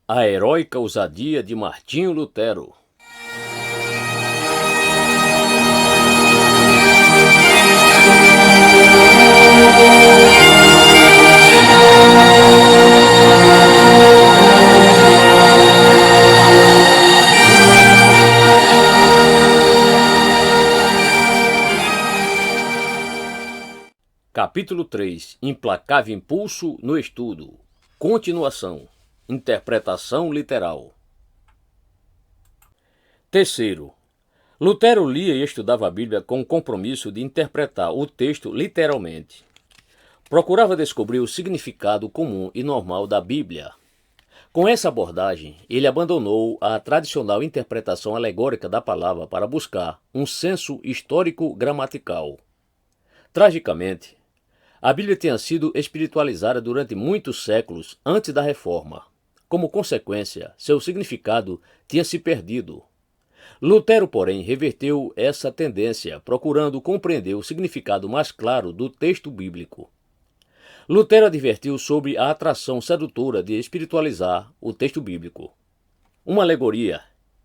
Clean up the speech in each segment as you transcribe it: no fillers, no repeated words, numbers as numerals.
A heróica ousadia de Martinho Lutero. Capítulo 3. Implacável impulso no estudo. Continuação. Interpretação literal. Terceiro. Lutero lia e estudava a Bíblia com o compromisso de interpretar o texto literalmente. Procurava descobrir o significado comum e normal da Bíblia. Com essa abordagem, ele abandonou a tradicional interpretação alegórica da palavra para buscar um senso histórico-gramatical. Tragicamente, a Bíblia tinha sido espiritualizada durante muitos séculos antes da Reforma. Como consequência, seu significado tinha se perdido. Lutero, porém, reverteu essa tendência, procurando compreender o significado mais claro do texto bíblico. Lutero advertiu sobre a atração sedutora de espiritualizar o texto bíblico. Uma alegoria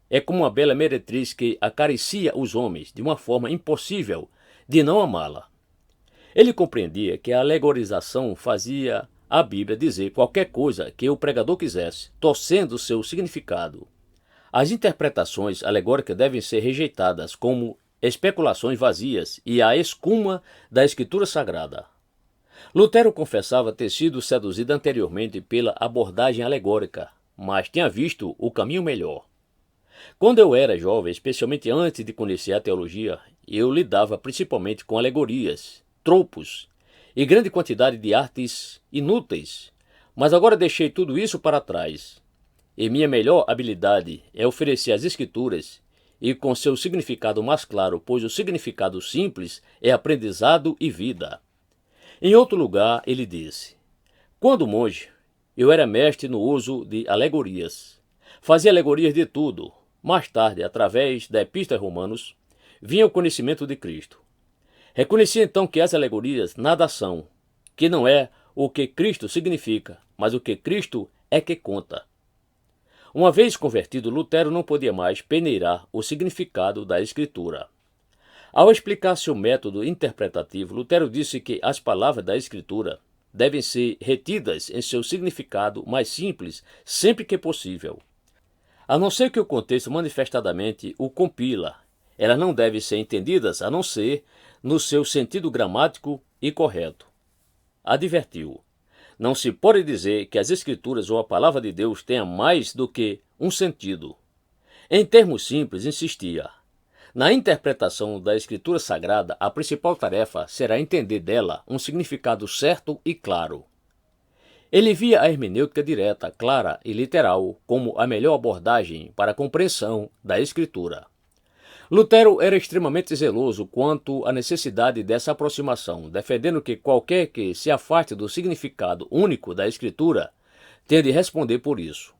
é como uma bela meretriz que acaricia os homens de uma forma impossível de não amá-la. Ele compreendia que a alegorização fazia a Bíblia dizer qualquer coisa que o pregador quisesse, torcendo seu significado. As interpretações alegóricas devem ser rejeitadas como especulações vazias e a escuma da Escritura Sagrada. Lutero confessava ter sido seduzido anteriormente pela abordagem alegórica, mas tinha visto o caminho melhor. Quando eu era jovem, especialmente antes de conhecer a teologia, eu lidava principalmente com alegorias, tropos e grande quantidade de artes inúteis, mas agora deixei tudo isso para trás. E minha melhor habilidade é oferecer as Escrituras e com seu significado mais claro, pois o significado simples é aprendizado e vida. Em outro lugar, ele disse: quando monge, eu era mestre no uso de alegorias. Fazia alegorias de tudo. Mais tarde, através da Epístola aos Romanos, vinha o conhecimento de Cristo. Reconheci então que as alegorias nada são, que não é o que Cristo significa, mas o que Cristo é que conta. Uma vez convertido, Lutero não podia mais peneirar o significado da Escritura. Ao explicar seu método interpretativo, Lutero disse que as palavras da Escritura devem ser retidas em seu significado mais simples sempre que possível. A não ser que o contexto manifestadamente o compila, elas não devem ser entendidas a não ser no seu sentido gramático e correto. Advertiu: não se pode dizer que as Escrituras ou a Palavra de Deus tenha mais do que um sentido. Em termos simples, insistia: na interpretação da Escritura Sagrada, a principal tarefa será entender dela um significado certo e claro. Ele via a hermenêutica direta, clara e literal como a melhor abordagem para a compreensão da Escritura. Lutero era extremamente zeloso quanto à necessidade dessa aproximação, defendendo que qualquer que se afaste do significado único da Escritura tem de responder por isso.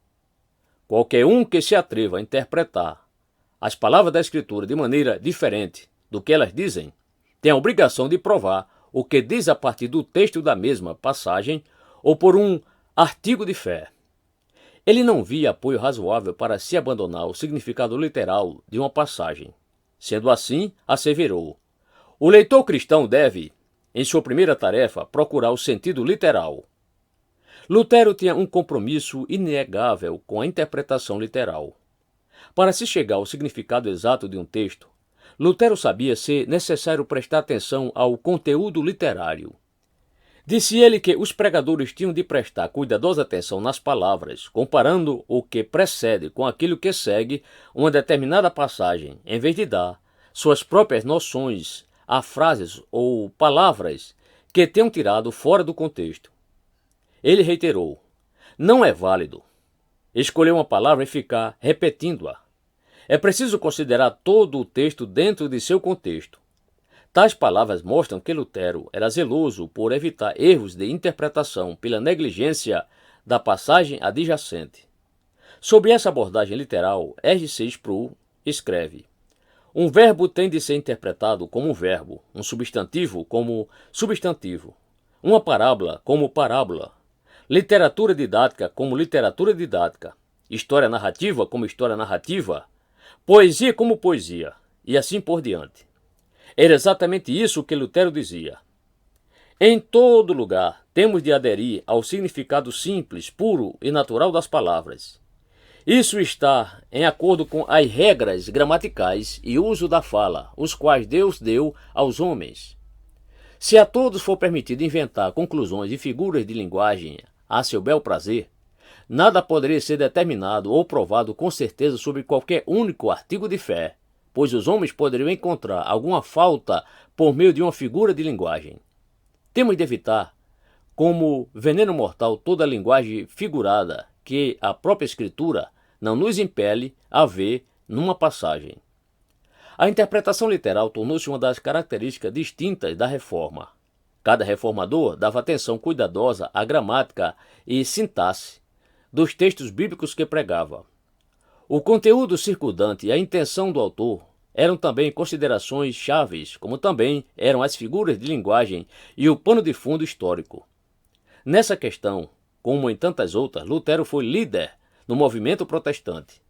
Qualquer um que se atreva a interpretar as palavras da Escritura de maneira diferente do que elas dizem, tem a obrigação de provar o que diz a partir do texto da mesma passagem ou por um artigo de fé. Ele não via apoio razoável para se abandonar o significado literal de uma passagem. Sendo assim, asseverou: o leitor cristão deve, em sua primeira tarefa, procurar o sentido literal. Lutero tinha um compromisso inegável com a interpretação literal. Para se chegar ao significado exato de um texto, Lutero sabia ser necessário prestar atenção ao conteúdo literário. Disse ele que os pregadores tinham de prestar cuidadosa atenção nas palavras, comparando o que precede com aquilo que segue uma determinada passagem, em vez de dar suas próprias noções a frases ou palavras que tenham tirado fora do contexto. Ele reiterou: não é válido escolher uma palavra e ficar repetindo-a. É preciso considerar todo o texto dentro de seu contexto. Tais palavras mostram que Lutero era zeloso por evitar erros de interpretação pela negligência da passagem adjacente. Sobre essa abordagem literal, R.C. Sproul escreve: um verbo tem de ser interpretado como um verbo, um substantivo como substantivo, uma parábola como parábola, literatura didática como literatura didática. história narrativa como história narrativa, poesia como poesia, e assim por diante. Era exatamente isso que Lutero dizia. Em todo lugar, temos de aderir ao significado simples, puro e natural das palavras. Isso está em acordo com as regras gramaticais e uso da fala, os quais Deus deu aos homens. Se a todos for permitido inventar conclusões e figuras de linguagem a seu bel prazer, nada poderia ser determinado ou provado com certeza sobre qualquer único artigo de fé, pois os homens poderiam encontrar alguma falta por meio de uma figura de linguagem. Temos de evitar, como veneno mortal, toda a linguagem figurada que a própria Escritura não nos impele a ver numa passagem. A interpretação literal tornou-se uma das características distintas da Reforma. Cada reformador dava atenção cuidadosa à gramática e sintaxe dos textos bíblicos que pregava. O conteúdo circundante e a intenção do autor eram também considerações chaves, como também eram as figuras de linguagem e o pano de fundo histórico. Nessa questão, como em tantas outras, Lutero foi líder no movimento protestante.